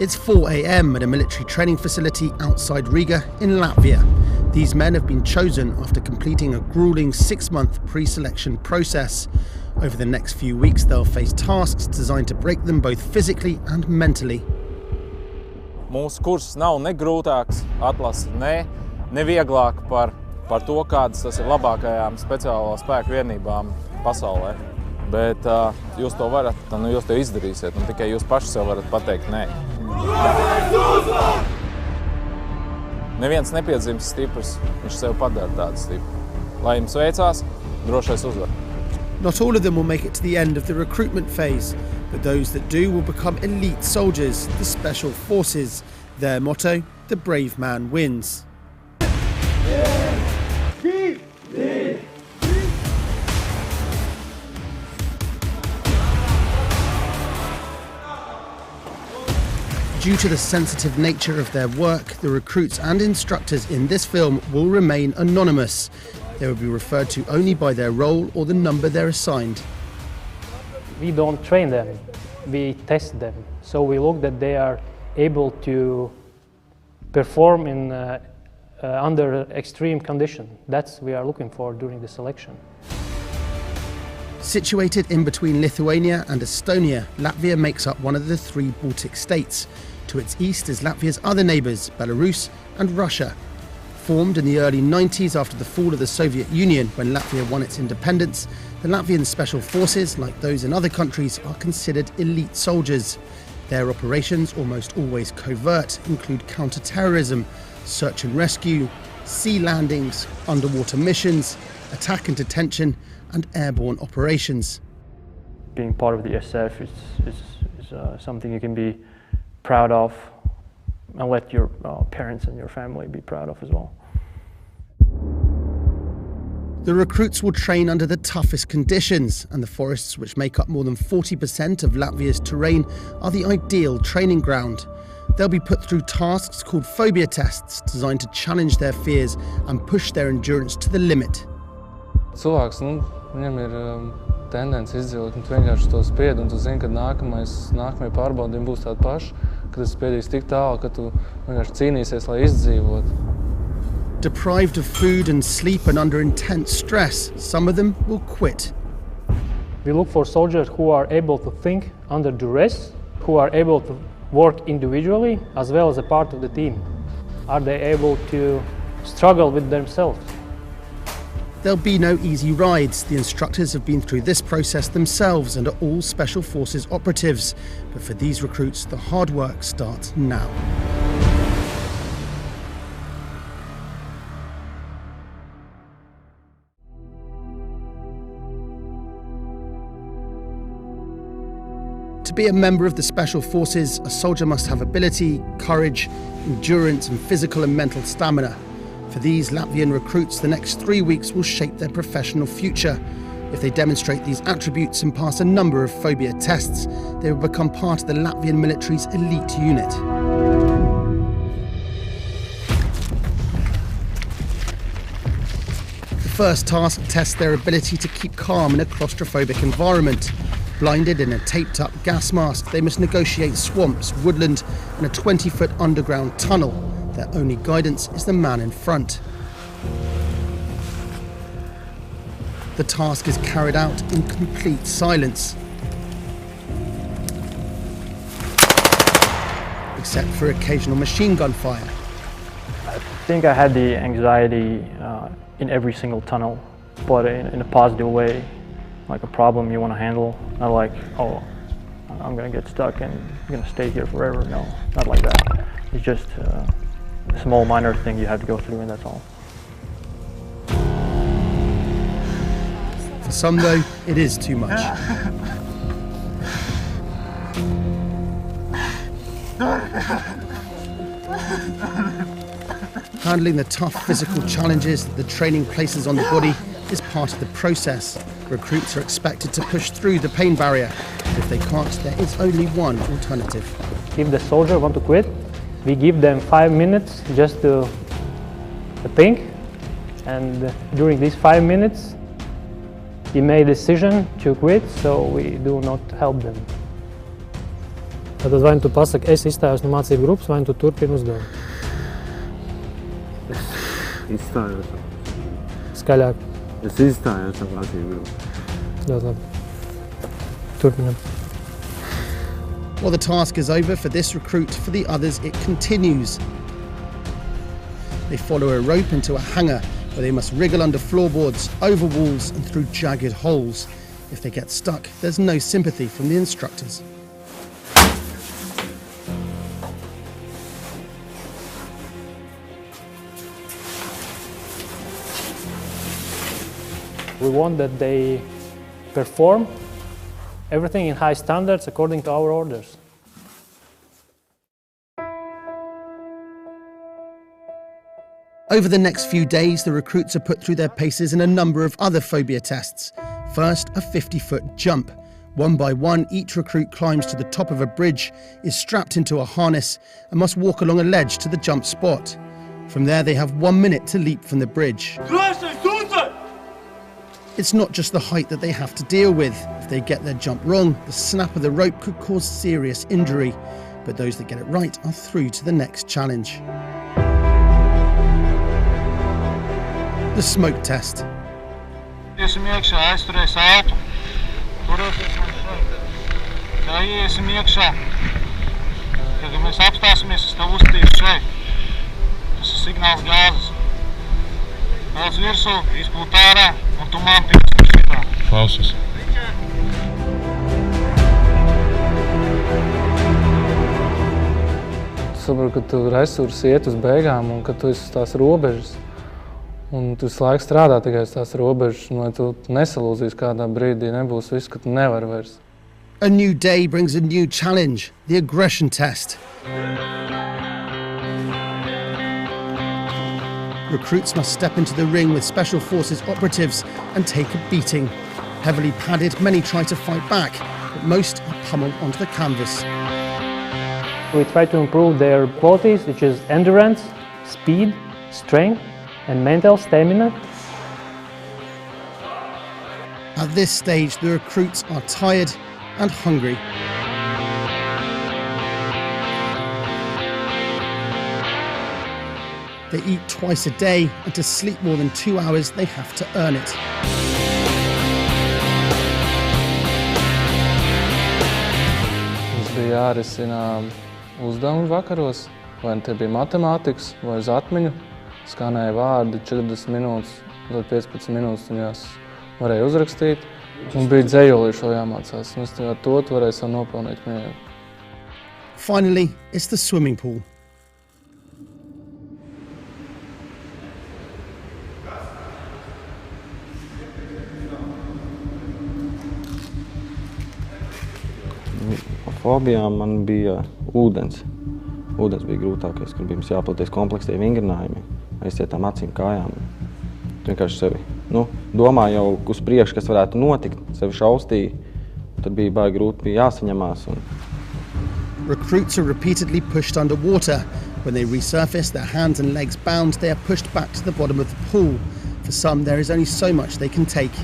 It's 4 a.m. at a military training facility outside Riga in Latvia. These men have been chosen after completing a grueling 6-month pre-selection process. Over the next few weeks, they'll face tasks designed to break them both physically and mentally. Mūsu kurs nav ne grūtāks atlase, ne vieglāk par to, kādas tas ir labākajām speciālo spēku vienībām pasaulē. Bet jūs to varat, jūs to izdarīsiet, un tikai jūs paši sev varat pateikt nē. Neviens nepiedzimst stiprs, viņš sev padara tādu stipru. Lai jums veicās, drošais uzvar. Not all of them will make it to the end of the recruitment phase, but those that do will become elite soldiers, the Special Forces. Their motto, the brave man wins. Due to the sensitive nature of their work, the recruits and instructors in this film will remain anonymous. They will be referred to only by their role or the number they're assigned. We don't train them, we test them. So we look that they are able to perform in under extreme condition. That's what we are looking for during the selection. Situated in between Lithuania and Estonia, Latvia makes up one of the 3 Baltic states. To its east is Latvia's other neighbours, Belarus and Russia. Formed in the early 90s after the fall of the Soviet Union when Latvia won its independence, the Latvian Special Forces, like those in other countries, are considered elite soldiers. Their operations, almost always covert, include counter-terrorism, search and rescue, sea landings, underwater missions, attack and detention, and airborne operations. Being part of the SF is something you can be proud of, and let your parents and your family be proud of as well. The recruits will train under the toughest conditions, and the forests, which make up more than 40% of Latvia's terrain, are the ideal training ground. They'll be put through tasks called phobia tests, designed to challenge their fears and push their endurance to the limit. Cilvēks, viņam ir tendence izdzīvot, un tu vienkārši to spied, un tu zini, ka nākamie pārbaudījumi būs tādi paši, ka tu spiedīsi tik tālu, ka tu vienkārši cīnīsies, lai izdzīvot. Deprived of food and sleep and under intense stress, some of them will quit. We look for soldiers who are able to think under duress, who are able to work individually as well as a part of the team. Are they able to struggle with themselves? There'll be no easy rides. The instructors have been through this process themselves and are all Special Forces operatives. But for these recruits, the hard work starts now. To be a member of the Special Forces, a soldier must have ability, courage, endurance, and physical and mental stamina. For these Latvian recruits, the next 3 weeks will shape their professional future. If they demonstrate these attributes and pass a number of phobia tests, they will become part of the Latvian military's elite unit. The first task tests their ability to keep calm in a claustrophobic environment. Blinded in a taped-up gas mask, they must negotiate swamps, woodland, and a 20-foot underground tunnel. Their only guidance is the man in front. The task is carried out in complete silence, except for occasional machine gun fire. I think I had the anxiety in every single tunnel, but in a positive way, like a problem you want to handle, not like, oh, I'm going to get stuck and I'm going to stay here forever. No, not like that. It's just a small minor thing you have to go through, and that's all. For some, though, it is too much. Handling the tough physical challenges that the training places on the body is part of the process. Recruits are expected to push through the pain barrier. If they can't, there is only one alternative. If the soldier wants to quit, we give them 5 minutes just to think, and during these 5 minutes, he made a decision to quit, so we do not help them. Tad vai nu tu pasaki, es izstājos no mācību grupas, vai nu tu turpini uzdevumu? Es izstājos. Skaļāk. Es izstājos no mācību grupas. Ļoti labi. Turpinam. While the task is over for this recruit, for the others it continues. They follow a rope into a hangar where they must wriggle under floorboards, over walls and through jagged holes. If they get stuck, there's no sympathy from the instructors. We want that they perform everything in high standards according to our orders. Over the next few days, the recruits are put through their paces in a number of other phobia tests. First, a 50-foot jump. One by one, each recruit climbs to the top of a bridge, is strapped into a harness, and must walk along a ledge to the jump spot. From there, they have 1 minute to leap from the bridge. It's not just the height that they have to deal with. If they get their jump wrong, the snap of the rope could cause serious injury. But those that get it right are through to the next challenge. The smoke test. Iesim iekšā, aizturēs ātu. Turēsies man šeit. Tā iesim iekšā. Kad mēs apstāsimies, es tev uzstīšu šeit. Tas ir signāls gāzes. Gāzes virsū, izpūt ārā, un tu man piesim šitā. Klausies. Tu saproti, ka tu resursi iet uz beigām un ka tu esi uz tās robežas. Un tu visu laiku strādā tikai uz tās robežas, un vai tu nesalūzīs kādā brīdī, nebūs viss, ka tu nevari vairs. A new day brings a new challenge, the aggression test. Recruits must step into the ring with Special Forces operatives and take a beating. Heavily padded, many try to fight back, but most are pummeled onto the canvas. We try to improve their qualities, which is endurance, speed, strength, and mental stamina. At this stage, the recruits are tired and hungry. They eat twice a day, and to sleep more than 2 hours, they have to earn it. Mums bija jārisina uzdevumi vakaros, vai tie bija matemātikas, vai uz atmiņu. Skanēja vārdi 40 minūtes, tad 15 minūtes viņās varēja uzrakstīt. Un bija dzējolīšu jāmācās, un es ar to varēju savu nopelnīt mieru. Finally, it's the swimming pool. Fobijām man bija ūdens. Ūdens bija grūtākais, kur bija jāpilties komplekstie vingrinājumi, aizcietām acīm, kājām. Vienkārši sevi, domā jau uz priekšu, kas varētu notikt, sevi šaustīja, tad bija baigi grūti, bija jāsaņemās. Recruits are repeatedly pushed underwater. When they resurface, their hands and legs bound, they are pushed back to the bottom of the pool. For some, there is only so much they can take.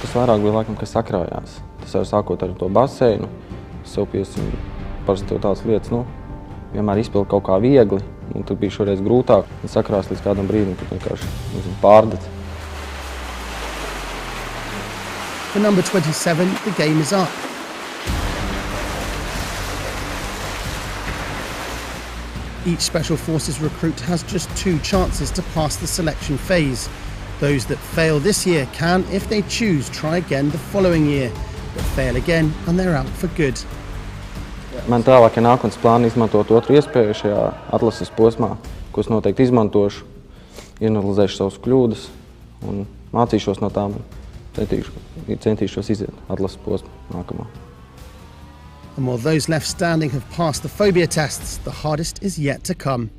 Tas vairāk bija laikam, kas sakrājās. Tas jau sākot ar to baseinu, sev piesim parasti tev tādas lietas, vienmēr izpild kaut kā viegli, un tad bija šoreiz grūtāk. Un sakrās līdz kādam brīdim, kad vienkārši pārdet. For number 27, the game is up. Each Special Forces recruit has just 2 chances to pass the selection phase. Those that fail this year can, if they choose, try again the following year, but fail again and they're out for good. Man tālākie nākotnes plāni izmantot otru iespēju šajā atlases posmā, ko es noteikti izmantošu, ianalizēšu savas kļūdas un mācīšos no tām un centīšos iziet atlases posmu nākamā. And while those left standing have passed the phobia tests, the hardest is yet to come.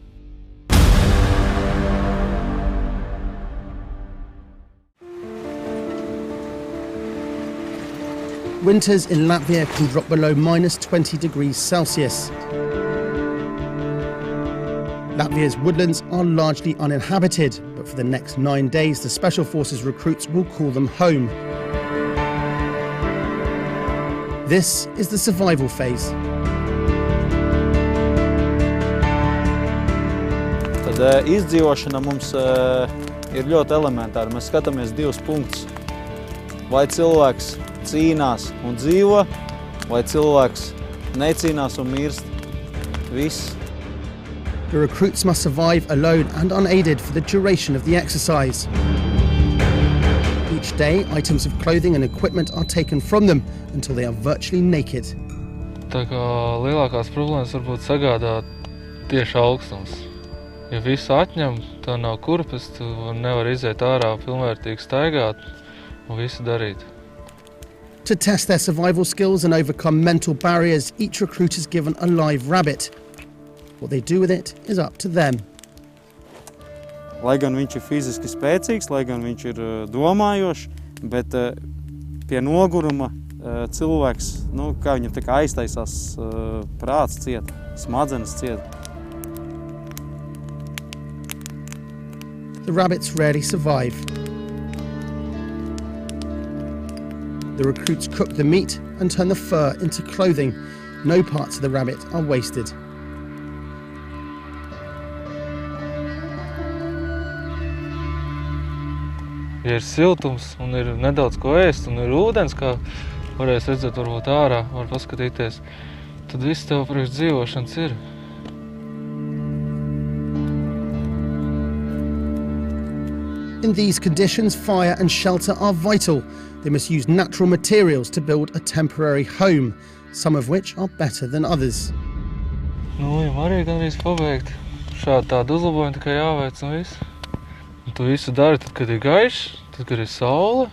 Winters in Latvia can drop below -20 degrees Celsius. Latvia's woodlands are largely uninhabited, but But for the next 9 days, the Special Forces recruits will call them home. This is the survival phase. Tad izdzīvošana mums ir ļoti elementāra. Mēs skatāmies divus punktus. Vai cilvēks cīnās un dzīvo, vai cilvēks necīnās un mirst. Viss. The recruits must survive alone and unaided for the duration of the exercise. Each day, items of clothing and equipment are taken from them until they are virtually naked. Tā kā lielākās problēmas varbūt sagādāt tieši augstums. Ja visu atņem, tā nav kurpes, tu nevar iziet ārā pilnvērtīgi staigāt un visu darīt. To test their survival skills and overcome mental barriers, each recruit is given a live rabbit. What they do with it is up to them. Lai gan viņš ir fiziski spēcīgs, lai gan viņš ir domājošs, bet pie noguruma cilvēks, kā viņam tā kā aiztaisās prāts ciet, smadzenes ciet. The rabbits rarely survive. The recruits cook the meat and turn the fur into clothing. No parts of the rabbit are wasted. Ja ir siltums un ir nedaudz ko ēst un ir ūdens, kā varēs redzēt varbūt ārā, var paskatīties, tad viss tev priekš dzīvošanas ir. In these conditions, fire and shelter are vital. They must use natural materials to build a temporary home, some of which are better than others. Viņam arī gandrīz pabeigt. Šādi tādu uzlabojumu tikai jāveic un viss. Un tu visu dari tad, kad ir gaišs, tad, kad ir saule,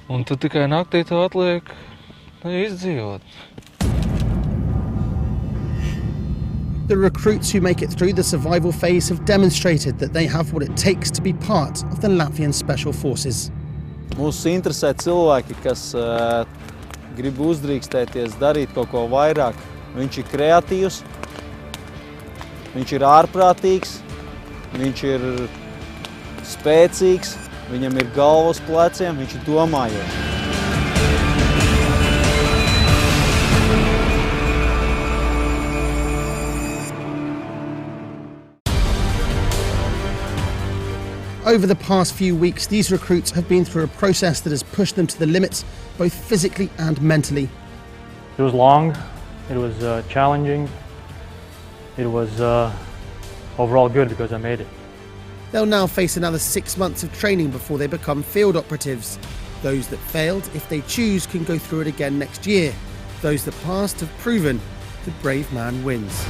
un tad tikai naktī tev atliek izdzīvot. The recruits who make it through the survival phase have demonstrated that they have what it takes to be part of the Latvian Special Forces. Mūs interesē cilvēki, kas grib uzdrīkstēties, darīt kaut ko vairāk. Viņš ir kreatīvs, viņš ir ārprātīgs, viņš ir spēcīgs, viņam ir galva uz pleciem, viņš ir domājošs. Over the past few weeks, these recruits have been through a process that has pushed them to the limits, both physically and mentally. It was long, it was challenging, it was overall good because I made it. They'll now face another 6 months of training before they become field operatives. Those that failed, if they choose, can go through it again next year. Those that passed have proven the brave man wins.